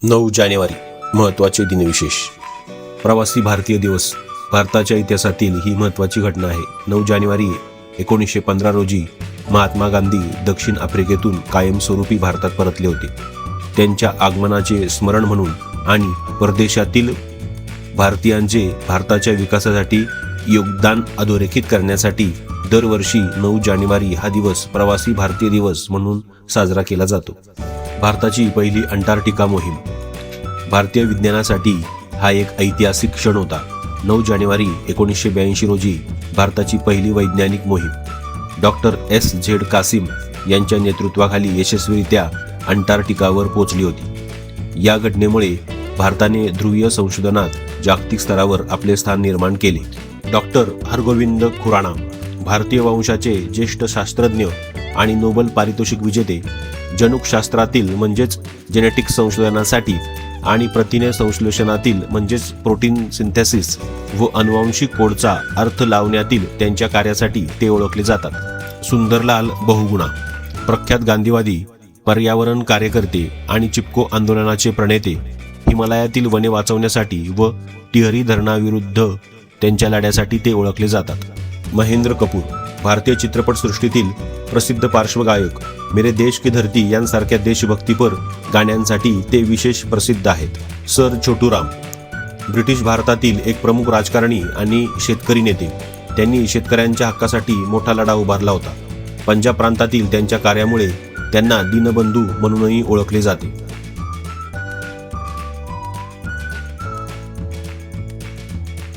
9 जानेवारी महत्त्वाचे दिनविशेष. प्रवासी भारतीय दिवस. भारताच्या इतिहासातील ही महत्त्वाची घटना आहे. 9 जानेवारी 1915 रोजी महात्मा गांधी दक्षिण आफ्रिकेतून कायमस्वरूपी भारतात परतले होते. त्यांच्या आगमनाचे स्मरण म्हणून आणि परदेशातील भारतीयांचे भारताच्या विकासासाठी योगदान अधोरेखित करण्यासाठी दरवर्षी 9 जानेवारी हा दिवस प्रवासी भारतीय दिवस म्हणून साजरा केला जातो. भारताची पहिली अंटार्क्टिका मोहीम. भारतीय विज्ञानासाठी हा एक ऐतिहासिक क्षण होता. 9 जानेवारी 1982 रोजी भारताची पहिली वैज्ञानिक मोहीम डॉक्टर S.Z. कासिम यांच्या नेतृत्वाखाली यशस्वीरित्या अंटार्क्टिकावर पोहोचली होती. या घटनेमुळे भारताने ध्रुवीय संशोधनात जागतिक स्तरावर आपले स्थान निर्माण केले. डॉक्टर हरगोविंद खुराना, भारतीय वंशाचे ज्येष्ठ शास्त्रज्ञ आणि नोबेल पारितोषिक विजेते, जनुकशास्त्रातील म्हणजेच जेनेटिक्स संशोधनासाठी आणि प्रथिने संश्लेषणातील म्हणजेच प्रोटीन सिंथेसिस व अनुवांशिक कोडचा अर्थ लावण्यातील त्यांच्या कार्यासाठी ते ओळखले जातात. सुंदरलाल बहुगुणा, प्रख्यात गांधीवादी, पर्यावरण कार्यकर्ते आणि चिपको आंदोलनाचे प्रणेते, हिमालयातील वने वाचवण्यासाठी व टिहरी धरणाविरुद्ध त्यांच्या लढ्यासाठी ते ओळखले जातात. महेंद्र कपूर, भारतीय चित्रपटसृष्टीतील प्रसिद्ध पार्श्वगायक, मेरे देश की धरती यांसारख्या देशभक्तीपर गाण्यांसाठी ते विशेष प्रसिद्ध आहेत. सर छोटू राम, ब्रिटिश भारतातील एक प्रमुख राजकारणी आणि शेतकरी नेते. त्यांनी शेतकऱ्यांच्या हक्कासाठी मोठा लढा उभारला होता. पंजाब प्रांतातील त्यांच्या कार्यामुळे त्यांना दीनबंधू म्हणूनही ओळखले जाते.